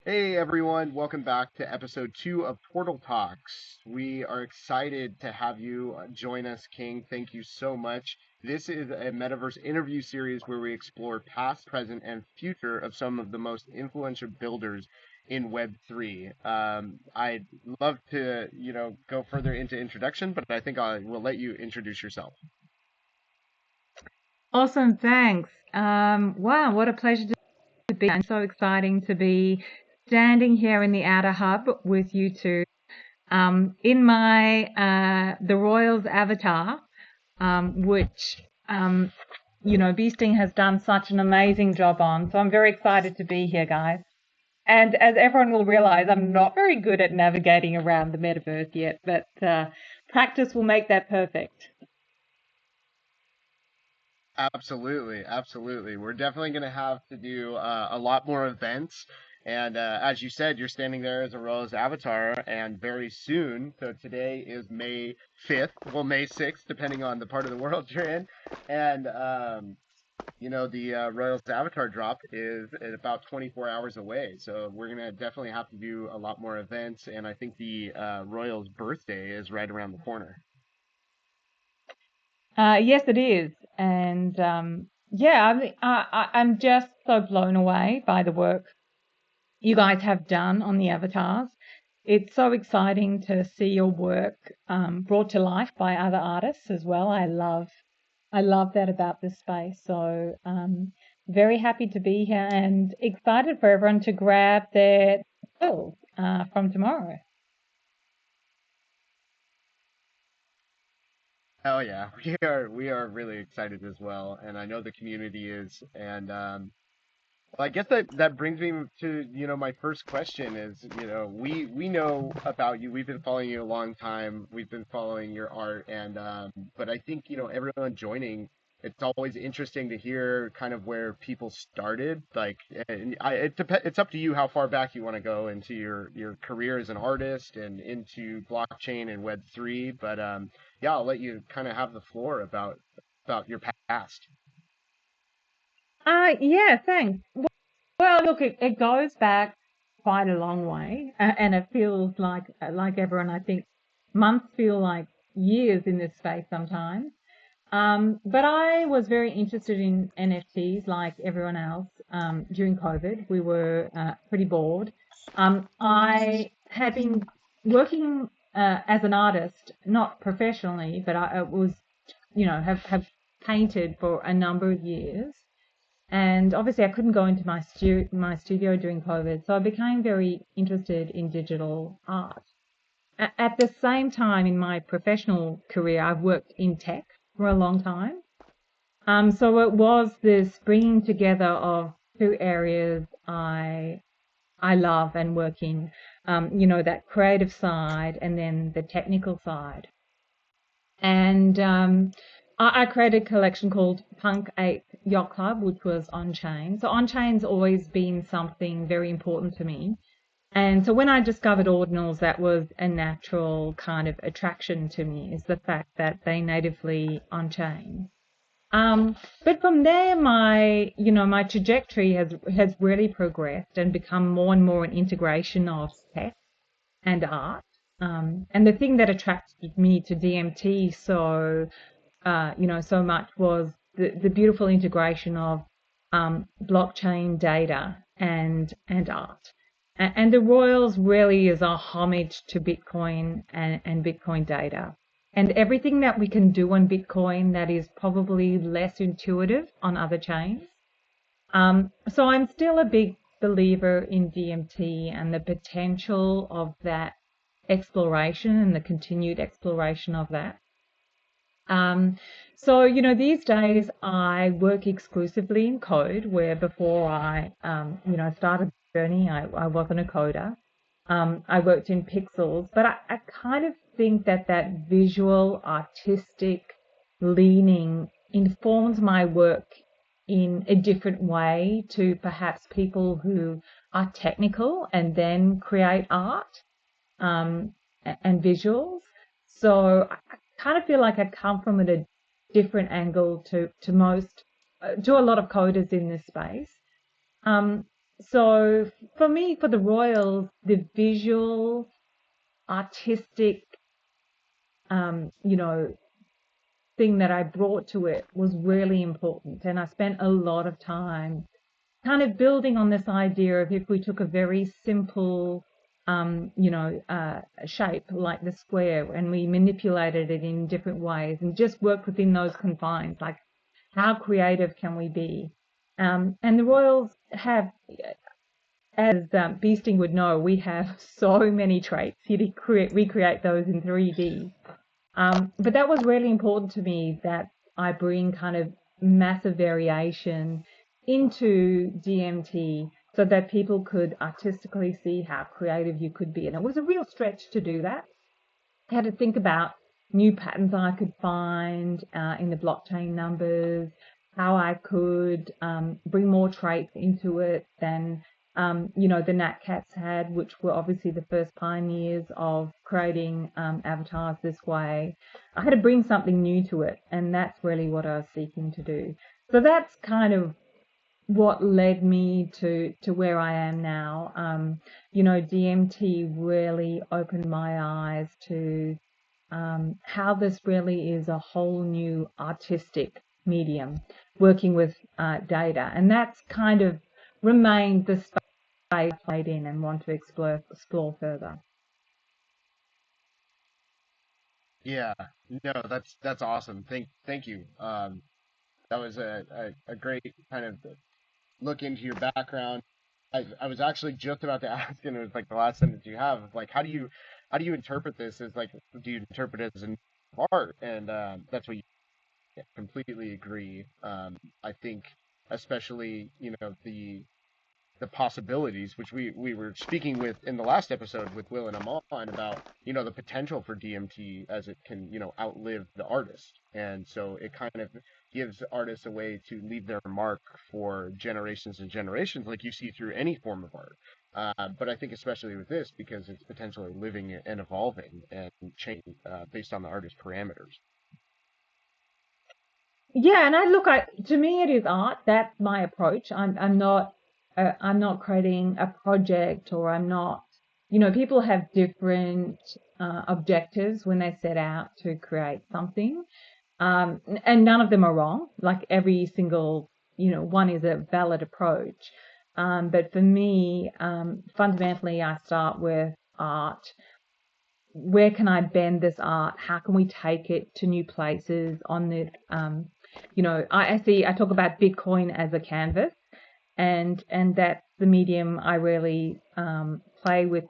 Hey everyone, welcome back to episode 2 of Portal Talks. We are excited to have you join us, King. Thank you so much. This is a Metaverse interview series where we explore past, present, and future of some of the most influential builders in Web3. I'd love to, go further into introduction, but I think I will let you introduce yourself. Awesome, thanks. Wow, what a pleasure to be. I'm so exciting to be standing here in the Outer Hub with you two. In my the Royals avatar, which Beasting has done such an amazing job on. So I'm very excited to be here, guys. And as everyone will realize, I'm not very good at navigating around the metaverse yet, but practice will make that perfect. Absolutely, absolutely. We're definitely going to have to do a lot more events. And as you said, you're standing there as a Rose avatar, and very soon, so today is May 5th, well, May 6th, depending on the part of the world you're in. And, the Royals avatar drop is at about 24 hours away. So we're going to definitely have to do a lot more events. And I think the Royals birthday is right around the corner. Yes, it is. And yeah, I'm just so blown away by the work you guys have done on the avatars. It's so exciting to see your work brought to life by other artists as well. I love that about this space. So very happy to be here and excited for everyone to grab their bills from tomorrow. Oh yeah, we are really excited as well, and I know the community is. And well, I guess that brings me to my first question is we know about you. We've been following you a long time. We've been following your art, and but I think everyone joining. It's always interesting to hear kind of where people started. Like, and it's up to you how far back you want to go into your career as an artist and into blockchain and Web3. But yeah, I'll let you kind of have the floor about your past. Yeah, thanks. Well, look, it goes back quite a long way, and it feels like everyone, I think, months feel like years in this space sometimes. But I was very interested in NFTs like everyone else during COVID. We were pretty bored. I had been working as an artist, not professionally, but I was, have painted for a number of years. And obviously, I couldn't go into my studio during COVID, so I became very interested in digital art. At the same time, in my professional career, I've worked in tech for a long time. So it was this bringing together of two areas I love and work in, that creative side and then the technical side. And I created a collection called Punk 8 Yacht Club, which was on chain. So on chain's always been something very important to me. And so when I discovered ordinals, that was a natural kind of attraction to me, is the fact that they natively on chain. But from there, my trajectory has really progressed and become more and more an integration of tech and art. And the thing that attracted me to DMT so much was the beautiful integration of blockchain data and art. And the Royals really is a homage to Bitcoin and Bitcoin data. And everything that we can do on Bitcoin that is probably less intuitive on other chains. So I'm still a big believer in DMT and the potential of that exploration and the continued exploration of that. So these days I work exclusively in code, where before I started the journey, I wasn't a coder. I worked in pixels, but I kind of think that visual, artistic leaning informs my work in a different way to perhaps people who are technical and then create art and visuals. So I kind of feel like I come from a different angle to a lot of coders in this space. Um, So for me, for the Royals, the visual, artistic, you know, thing that I brought to it was really important. And I spent a lot of time kind of building on this idea of if we took a very simple, shape like the square and we manipulated it in different ways and just worked within those confines, like how creative can we be? And the Royals have, as Beasting would know, we have so many traits. You recreate those in 3D. But that was really important to me that I bring kind of massive variation into DMT so that people could artistically see how creative you could be. And it was a real stretch to do that. I had to think about new patterns I could find in the blockchain numbers, how I could bring more traits into it than the Nat Cats had, which were obviously the first pioneers of creating avatars this way. I had to bring something new to it, and that's really what I was seeking to do. So that's kind of what led me to where I am now. DMT really opened my eyes to how this really is a whole new artistic medium working with data, and that's kind of remained the space I played in and want to explore further. Yeah, no, that's awesome. Thank you. That was a great kind of look into your background. I was actually just about to ask, and it was like the last sentence you have, like how do you interpret this? As like, do you interpret it as an art? And that's what you completely agree. I think especially the possibilities, which we were speaking with in the last episode with Will and Amon about, the potential for DMT as it can, outlive the artist. And so it kind of gives artists a way to leave their mark for generations and generations, like you see through any form of art. But I think especially with this, because it's potentially living and evolving and changing based on the artist's parameters. Yeah, and to me it is art. That's my approach. I'm not creating a project, or I'm not. People have different objectives when they set out to create something, and none of them are wrong. Like every single one is a valid approach. But for me, fundamentally, I start with art. Where can I bend this art? How can we take it to new places on the I talk about Bitcoin as a canvas, and that's the medium I really play with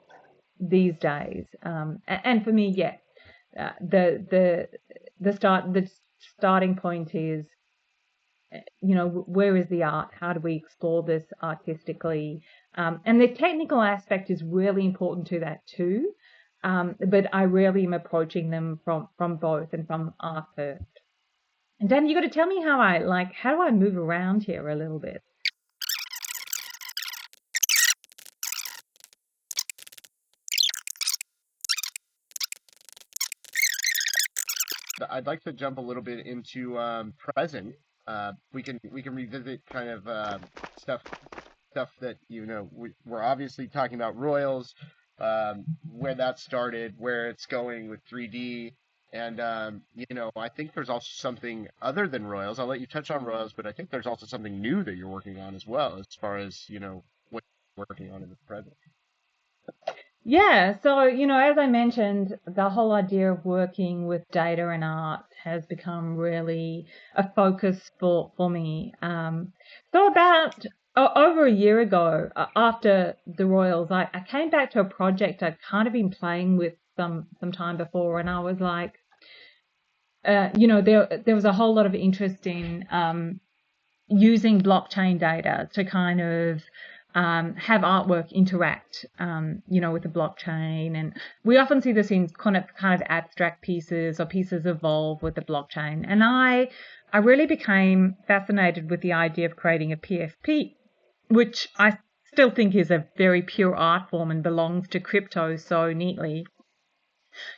these days. And for me, yeah, the starting point is, where is the art? How do we explore this artistically? And the technical aspect is really important to that too. But I really am approaching them from both and from art first. And Dan, you got to tell me how do I move around here a little bit? I'd like to jump a little bit into present. We can revisit kind of stuff that we're obviously talking about Royals, where that started, where it's going with 3D, and I think there's also something other than Royals. I'll let you touch on Royals, but I think there's also something new that you're working on as well, as far as what you're working on in the present. Yeah, so, as I mentioned, the whole idea of working with data and art has become really a focus for me. So about over a year ago, after the Royals, I came back to a project I'd kind of been playing with some time before, and I was like, there was a whole lot of interest in using blockchain data to kind of have artwork interact, with the blockchain. And we often see this in kind of abstract pieces, or pieces evolve with the blockchain. And I really became fascinated with the idea of creating a PFP, which I still think is a very pure art form and belongs to crypto so neatly.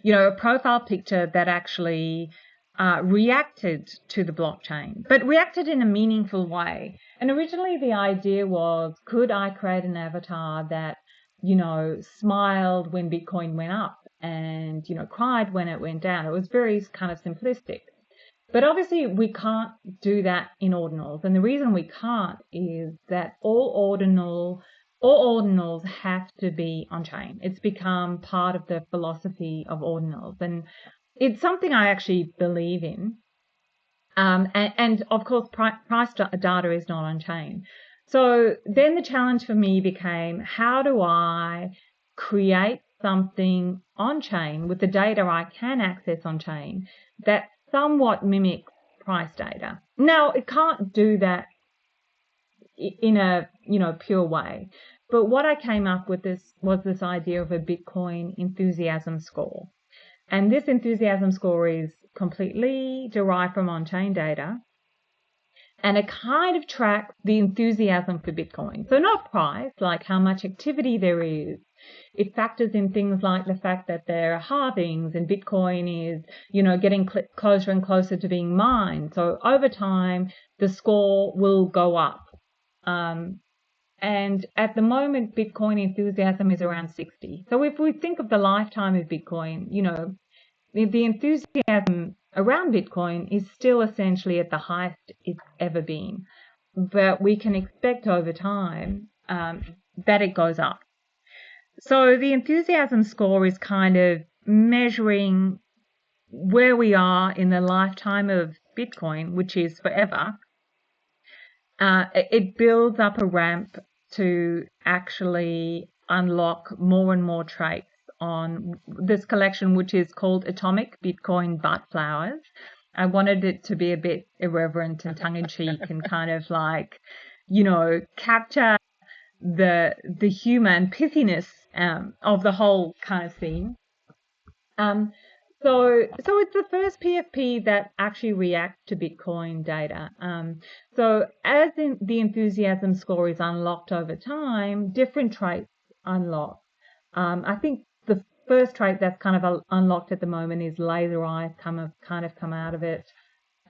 A profile picture that actually reacted to the blockchain, but reacted in a meaningful way. And originally the idea was, could I create an avatar that, smiled when Bitcoin went up and, cried when it went down? It was very kind of simplistic. But obviously we can't do that in ordinals. And the reason we can't is that all ordinals have to be on chain. It's become part of the philosophy of ordinals. And it's something I actually believe in. And of course, price data is not on chain. So then the challenge for me became, how do I create something on chain with the data I can access on chain that somewhat mimics price data? Now, it can't do that in a, pure way. But what I came up with was this idea of a Bitcoin enthusiasm score. And this enthusiasm score is completely derived from on-chain data, and it kind of tracks the enthusiasm for Bitcoin. So not price, like how much activity there is. It factors in things like the fact that there are halvings and Bitcoin is, getting closer and closer to being mined. So over time, the score will go up. And at the moment, Bitcoin enthusiasm is around 60. So if we think of the lifetime of Bitcoin, the enthusiasm around Bitcoin is still essentially at the highest it's ever been. But we can expect over time that it goes up. So the enthusiasm score is kind of measuring where we are in the lifetime of Bitcoin, which is forever. It builds up a ramp to actually unlock more and more traits on this collection, which is called Atomic Bitcoin Butt Flowers. I wanted it to be a bit irreverent and tongue-in-cheek and kind of like, capture the human pithiness of the whole kind of scene. So it's the first PFP that actually reacts to Bitcoin data. So as the enthusiasm score is unlocked over time, different traits unlock. I think the first trait that's kind of unlocked at the moment is laser eyes kind of come out of it.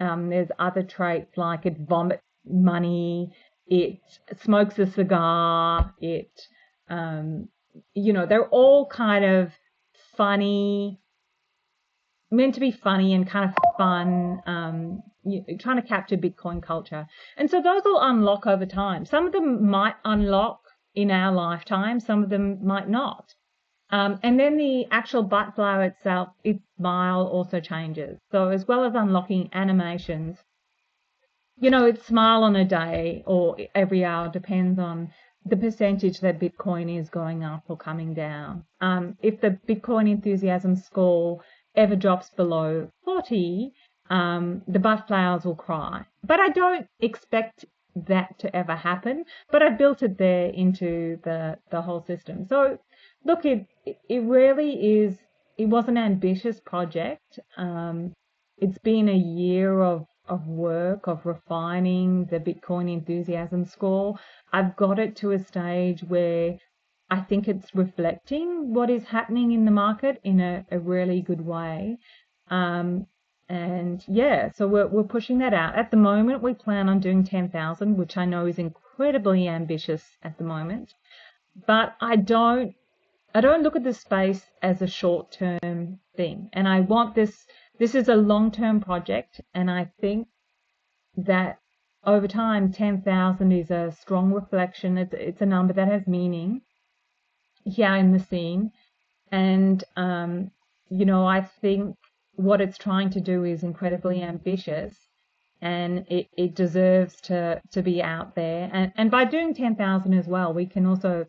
There's other traits like it vomits money, it smokes a cigar, they're all kind of funny, meant to be funny and kind of fun, trying to capture Bitcoin culture. And so those will unlock over time. Some of them might unlock in our lifetime, some of them might not. And then the actual butt flower itself, its smile also changes. So as well as unlocking animations, its smile on a day or every hour depends on the percentage that Bitcoin is going up or coming down. If the Bitcoin enthusiasm score ever drops below 40, the butt flowers will cry. But I don't expect that to ever happen, but I built it there into the whole system. So look, it really is, it was an ambitious project. It's been a year of work, of refining the Bitcoin enthusiasm score. I've got it to a stage where I think it's reflecting what is happening in the market in a really good way. And yeah, so we're pushing that out. At the moment, we plan on doing 10,000, which I know is incredibly ambitious at the moment. But I don't look at the space as a short-term thing. And I want this is a long-term project. And I think that over time, 10,000 is a strong reflection. It's a number that has meaning here in the scene. And, I think what it's trying to do is incredibly ambitious, and it deserves to be out there. And by doing 10,000 as well, we can also,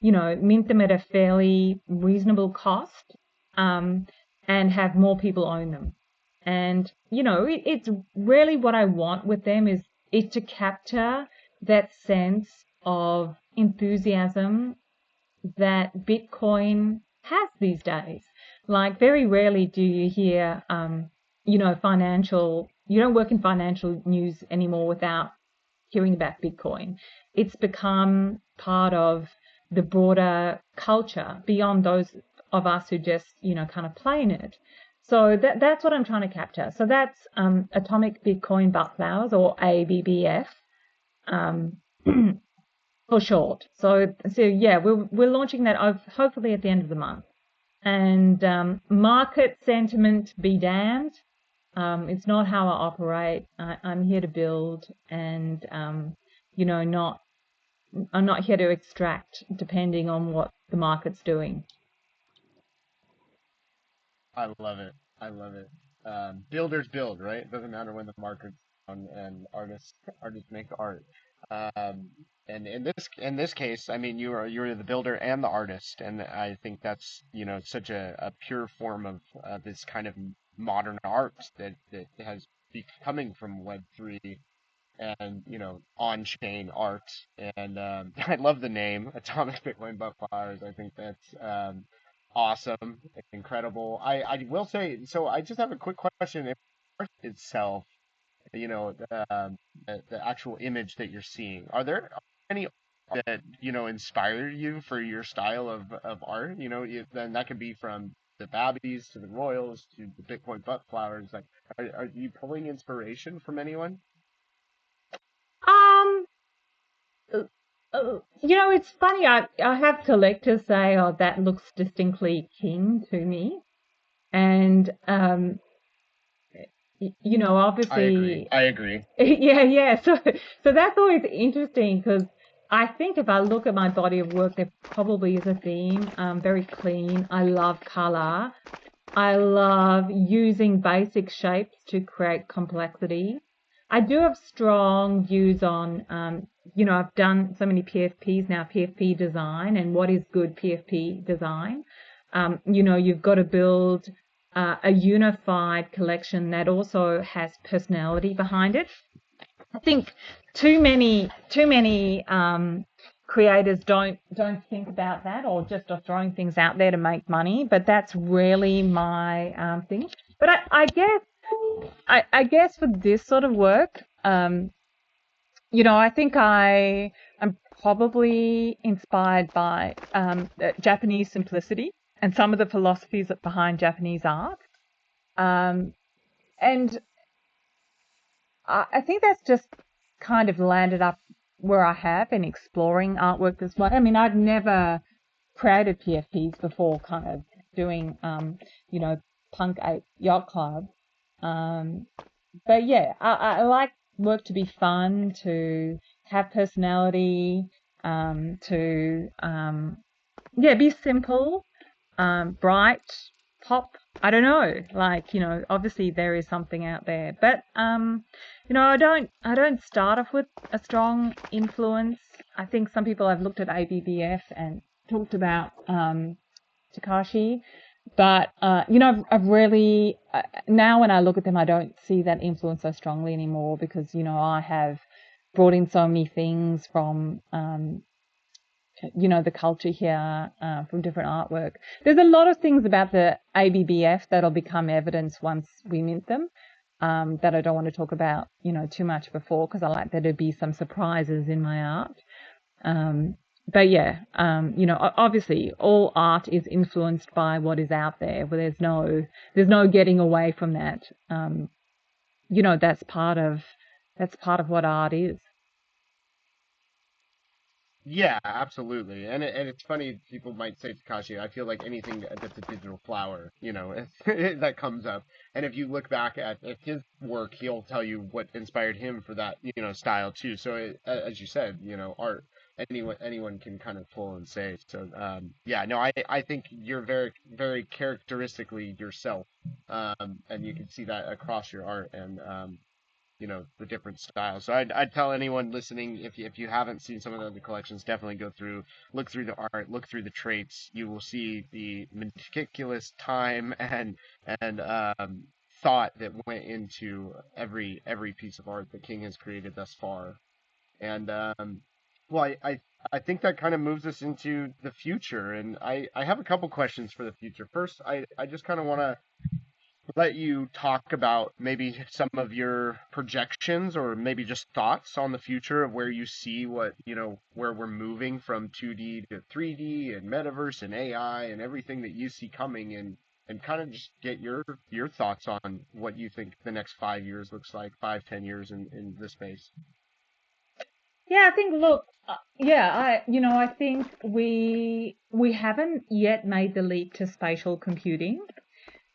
mint them at a fairly reasonable cost, and have more people own them. And, it's really what I want with them is to capture that sense of enthusiasm that Bitcoin has these days. Like very rarely do you hear, you don't work in financial news anymore without hearing about Bitcoin. It's become part of the broader culture beyond those of us who just, kind of play in it. So that's what I'm trying to capture. So that's atomic Bitcoin butt flowers, or ABBF, um, for short. So yeah, we're launching that hopefully at the end of the month. And market sentiment be damned. It's not how I operate. I'm here to build, and not I'm not here to extract depending on what the market's doing. I love it. I love it. Builders build, right? It doesn't matter when the market's on, and artists make art. Um, and in this case, I mean, you're the builder and the artist, and I think that's such a pure form of this kind of modern art that has coming from Web3 and on-chain art. And I love the name Atomic Bitcoin Butt Flowers. I think that's awesome, incredible. I will say, so I just have a quick question. If art itself, the actual image that you're seeing, are there any that inspired you for your style of art? Then that could be from the Babbies to the Royals to the Bitcoin Butt Flowers. Like, are you pulling inspiration from anyone? Um, it's funny. I have collectors say, "Oh, that looks distinctly king to me," and I agree. obviously, I agree. yeah, yeah. So that's always interesting because I think if I look at my body of work, there probably is a theme. Very clean. I love color. I love using basic shapes to create complexity. I do have strong views on, I've done so many PFPs now, PFP design, and what is good PFP design. You've got to build a unified collection that also has personality behind it. I think too many creators don't think about that, or just are throwing things out there to make money. But that's really my thing. But I guess for this sort of work, I think I am probably inspired by Japanese simplicity and some of the philosophies behind Japanese art. Um, and I think that's just kind of landed up where I have in exploring artwork this way. I mean, I'd never created PFPs before, kind of doing, Punk Ape Yacht Club. Um, but yeah, I like work to be fun, to have personality, to yeah, be simple, bright, pop. I don't know. Like, obviously there is something out there, but I don't start off with a strong influence. I think some people have looked at ABBF and talked about Takashi, but I've really now when I look at them, I don't see that influence so strongly anymore because I have brought in so many things from the culture here, from different artwork. There's a lot of things about the ABBF that'll become evidence once we mint them, that I don't want to talk about, too much before because I like there to be some surprises in my art. Um, but yeah, obviously all art is influenced by what is out there, but there's no getting away from that. That's part of what art is. Yeah, absolutely. And it's funny, people might say Takashi, I feel like anything that's a digital flower, that comes up. And if you look back at his work, he'll tell you what inspired him for that, style too. So as you said, art, anyone can kind of pull and say. So yeah, no, I think you're very very characteristically yourself. And you can see that across your art, and the different styles. So I'd tell anyone listening, if you haven't seen some of the other collections, definitely look through the art, look through the traits. You will see the meticulous time and thought that went into every piece of art that King has created thus far. And well, I think that kind of moves us into the future, and I have a couple questions for the future. First, I just kind of want to let you talk about maybe some of your projections or maybe just thoughts on the future of where you see where we're moving from 2D to 3D and metaverse and AI and everything that you see coming in and kind of just get your thoughts on what you think the next 5 years looks like, 5, 10 years in this space. Yeah, I think, look, yeah, I think we haven't yet made the leap to spatial computing.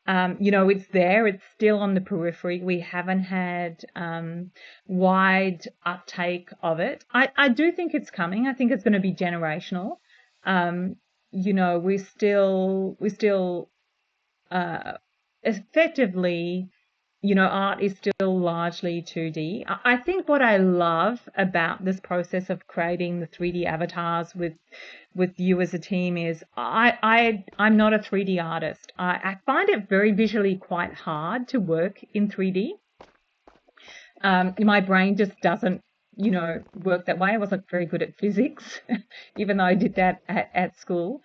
It's there, it's still on the periphery. We haven't had wide uptake of it. I do think it's coming. I think it's going to be generational. We still effectively, art is still largely 2D. I think what I love about this process of creating the 3D avatars with you as a team is I'm not a 3D artist. I find it very visually quite hard to work in 3D. My brain just doesn't, work that way. I wasn't very good at physics, even though I did that at school.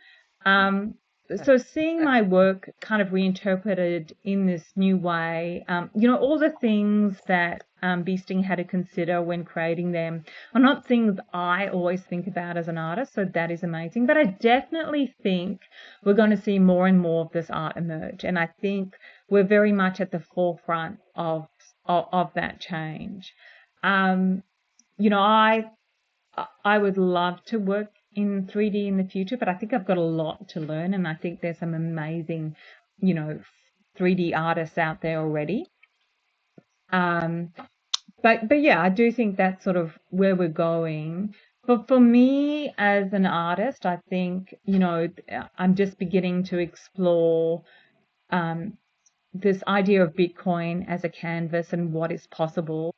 So seeing my work kind of reinterpreted in this new way, all the things that Beasting had to consider when creating them are not things I always think about as an artist, so that is amazing. But I definitely think we're going to see more and more of this art emerge, and I think we're very much at the forefront of that change. Um, I would love to work in 3D in the future, but I think I've got a lot to learn, and I think there's some amazing, 3D artists out there already. Um, but yeah, I do think that's sort of where we're going. But for me as an artist, I think, I'm just beginning to explore um, this idea of Bitcoin as a canvas and what is possible.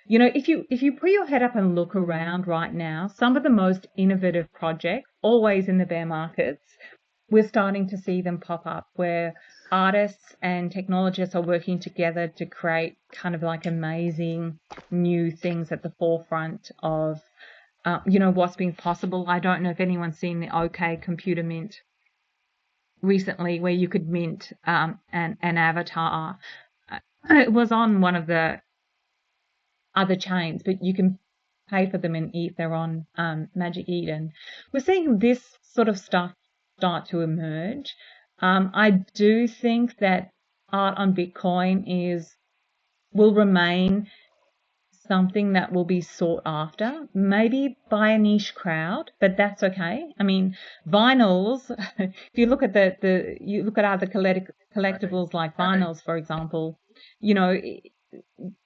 If you put your head up and look around right now, some of the most innovative projects, always in the bear markets, we're starting to see them pop up where artists and technologists are working together to create kind of like amazing new things at the forefront of what's been possible. I don't know if anyone's seen the OK Computer Mint recently, where you could mint an avatar. It was on one of the other chains, but you can pay for them in ETH. They're on Magic Eden. We're seeing this sort of stuff start to emerge. I do think that art on Bitcoin will remain something that will be sought after, maybe by a niche crowd, but that's okay. I mean, vinyls, if you look at you look at other collectibles like vinyls, for example,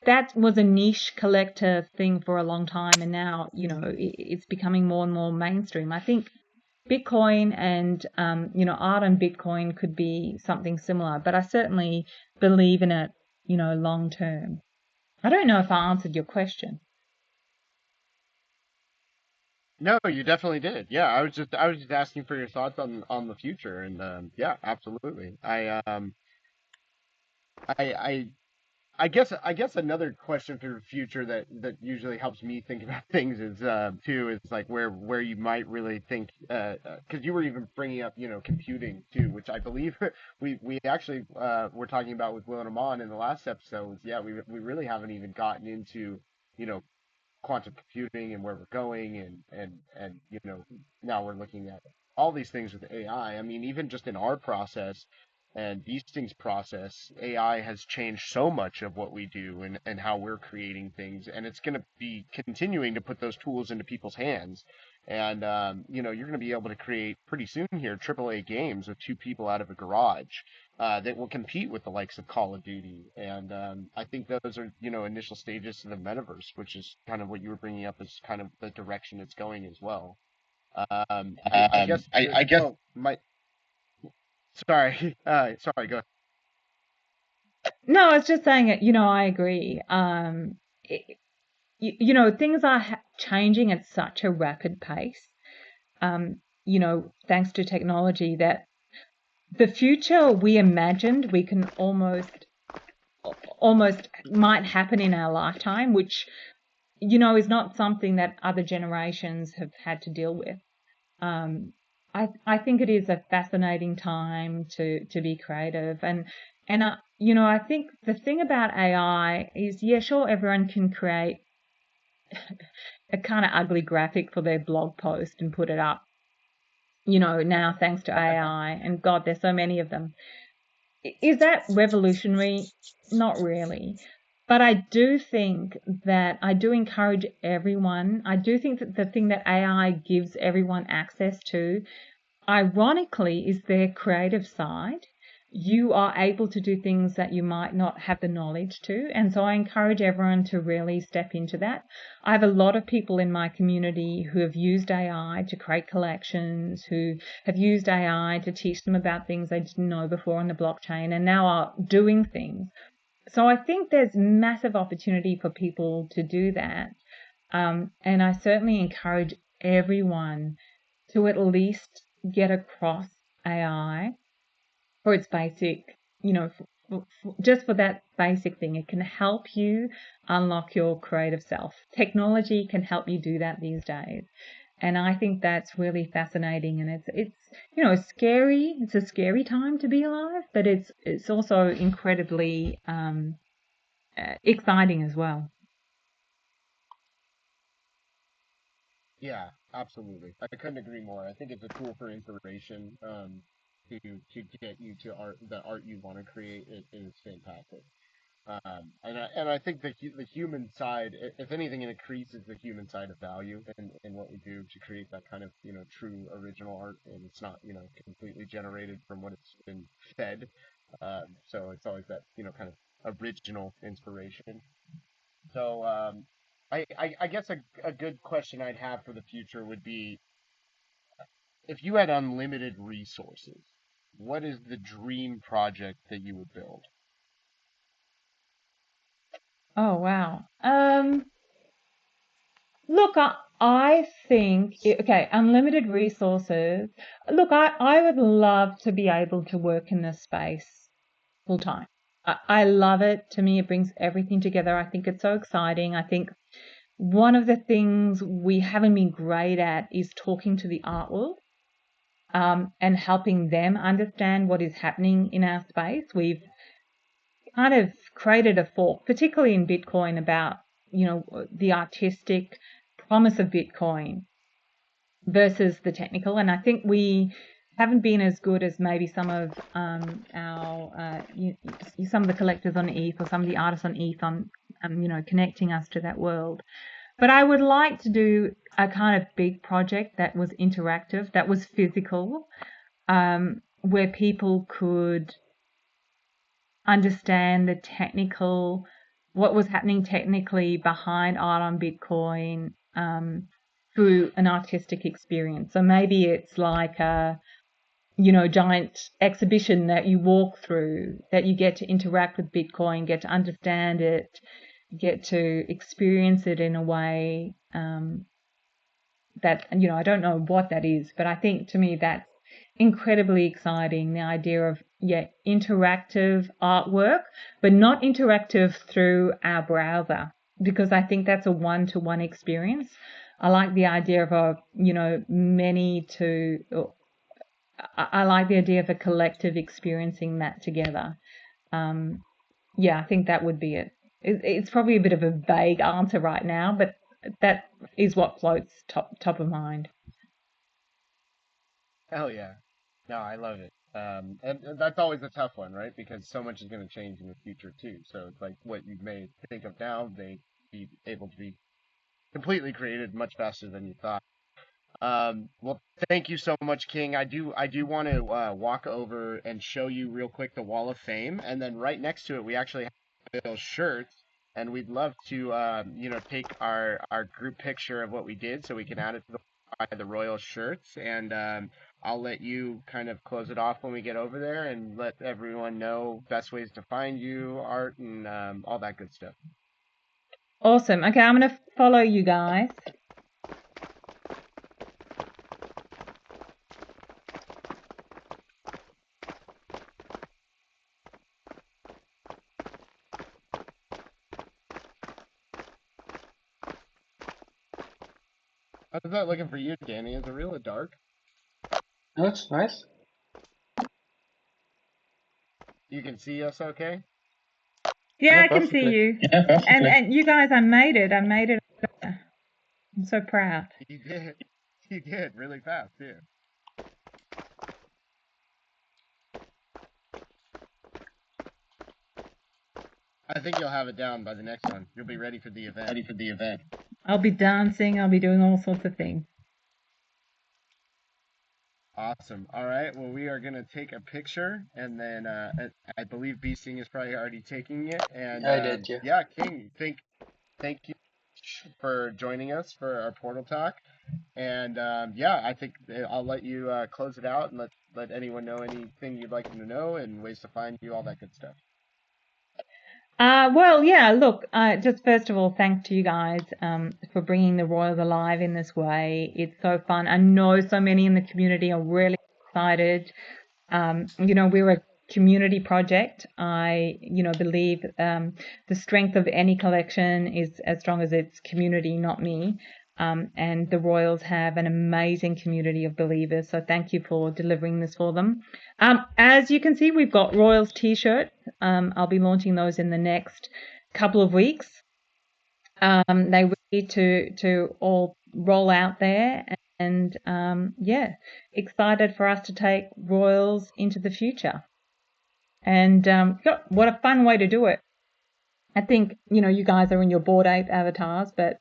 that was a niche collector thing for a long time, and now, it's becoming more and more mainstream. I think Bitcoin and, art on Bitcoin could be something similar, but I certainly believe in it, long term. I don't know if I answered your question. No, you definitely did. Yeah, I was just asking for your thoughts on the future, and yeah, absolutely. I I guess another question for the future that usually helps me think about things is too is like where you might really think because you were even bringing up computing too, which I believe we actually were talking about with Will and Amon in the last episode. Was, yeah, we really haven't even gotten into you know quantum computing and where we're going, and now we're looking at all these things with AI. I mean, even just in our process and Beasting's process, AI has changed so much of what we do and how we're creating things, and it's going to be continuing to put those tools into people's hands. And you're going to be able to create pretty soon here AAA games with two people out of a garage that will compete with the likes of Call of Duty. And I think those are initial stages to the metaverse, which is kind of what you were bringing up as kind of the direction it's going as well. I guess I guess well my sorry sorry go ahead. No, I was just saying it. I agree. Things are changing at such a rapid pace. Thanks to technology, that the future we imagined we can almost might happen in our lifetime, which is not something that other generations have had to deal with. Um, I think it is a fascinating time to be creative, and I think the thing about AI is, yeah, sure, everyone can create a kind of ugly graphic for their blog post and put it up, now thanks to AI, and God, there's so many of them. Is that revolutionary? Not really. But I do think that I do encourage everyone. I do think that the thing that AI gives everyone access to, ironically, is their creative side. You are able to do things that you might not have the knowledge to. And so I encourage everyone to really step into that. I have a lot of people in my community who have used AI to create collections, who have used AI to teach them about things they didn't know before on the blockchain and now are doing things. So I think there's massive opportunity for people to do that. And I certainly encourage everyone to at least get across AI for its basic, just for that basic thing. It can help you unlock your creative self. Technology can help you do that these days. And I think that's really fascinating, and it's scary. It's a scary time to be alive, but it's also incredibly exciting as well. Yeah, absolutely. I couldn't agree more. I think it's a tool for inspiration, to get you to the art you want to create. It is fantastic. And I think the human side, if anything, it increases the human side of value in what we do to create that kind of true original art, and it's not completely generated from what it's been fed. So it's always that kind of original inspiration. So I guess a good question I'd have for the future would be, if you had unlimited resources, what is the dream project that you would build? Oh wow. Look, I think, okay, unlimited resources. Look, I would love to be able to work in this space full time. I love it. To me, it brings everything together. I think it's so exciting. I think one of the things we haven't been great at is talking to the art world, and helping them understand what is happening in our space. We've kind of created a fork, particularly in Bitcoin, about the artistic promise of Bitcoin versus the technical. And I think we haven't been as good as maybe some of our some of the collectors on ETH or some of the artists on ETH on connecting us to that world. But I would like to do a kind of big project that was interactive, that was physical, where people could understand what was happening technically behind art on Bitcoin, through an artistic experience. So maybe it's like a, giant exhibition that you walk through, that you get to interact with Bitcoin, get to understand it, get to experience it in a way, that, I don't know what that is, but I think to me that's incredibly exciting. The idea of, interactive artwork, but not interactive through our browser, because I think that's a one-to-one experience. I like the idea of I like the idea of a collective experiencing that together. Yeah, I think that would be it. It's probably a bit of a vague answer right now, but that is what floats top of mind. Hell yeah. No, I love it. And that's always a tough one, right? Because so much is going to change in the future too. So it's like what you may think of now, may be able to be completely created much faster than you thought. Well, thank you so much, King. I do want to walk over and show you real quick the Wall of Fame, and then right next to it, we actually have those shirts, and we'd love to take our group picture of what we did, so we can add it to the Royal shirts, and I'll let you kind of close it off when we get over there, and let everyone know best ways to find you, art, and all that good stuff. Awesome. Okay, I'm going to follow you guys. How's that looking for you, Danny? Is it really dark? Looks nice. You can see us okay? Yeah, Yeah, I can see perfectly. you. Yeah, perfectly. And you guys, I made it. I'm so proud. You did. You did really fast too. I think you'll have it down by the next one. You'll be ready for the event. I'll be dancing. I'll be doing all sorts of things. Awesome. All right. Well, we are gonna take a picture, and then I believe B Sing is probably already taking it. And I did, yeah. yeah, King, thank you for joining us for our portal talk. And yeah, I think I'll let you close it out and let anyone know anything you'd like them to know and ways to find you, all that good stuff. Well, yeah, look, just first of all, thanks to you guys for bringing the Royals alive in this way. It's so fun. I know so many in the community are really excited. We're a community project. I believe the strength of any collection is as strong as its community, not me. And the Royals have an amazing community of believers. So thank you for delivering this for them. As you can see, we've got Royals t-shirts. I'll be launching those in the next couple of weeks. They need to all roll out there, and yeah, excited for us to take Royals into the future. And what a fun way to do it. I think you guys are in your Bored Ape avatars, but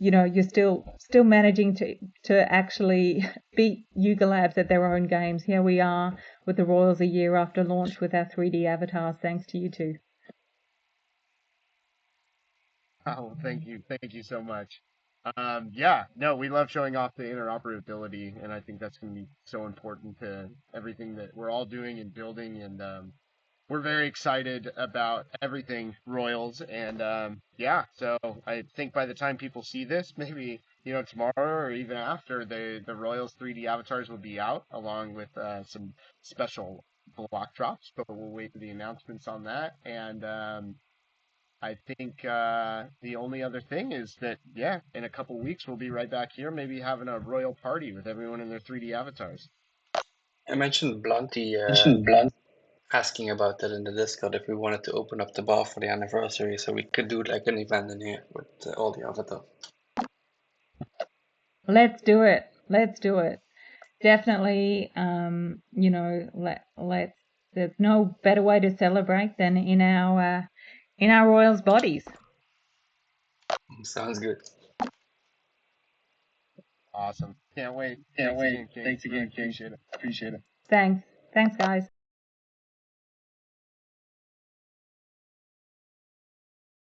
you're still managing to actually beat Yuga Labs at their own games. Here we are with the Royals a year after launch with our 3D avatars, thanks to you two. Oh, thank you so much. Yeah, no, we love showing off the interoperability, and I think that's going to be so important to everything that we're all doing and building. And we're very excited about everything Royals. And yeah, so I think by the time people see this, maybe tomorrow or even after, the Royals 3D avatars will be out along with some special block drops. But we'll wait for the announcements on that. And I think the only other thing is that, yeah, in a couple weeks we'll be right back here, maybe having a royal party with everyone in their 3D avatars. I mentioned Blunty asking about that in the Discord if we wanted to open up the bar for the anniversary, so we could do like an event in here with all the avatars. Let's do it. Definitely, there's no better way to celebrate than in our Royals bodies. Sounds good. Awesome. Can't wait. Thanks again, King. Appreciate it. Thanks, guys.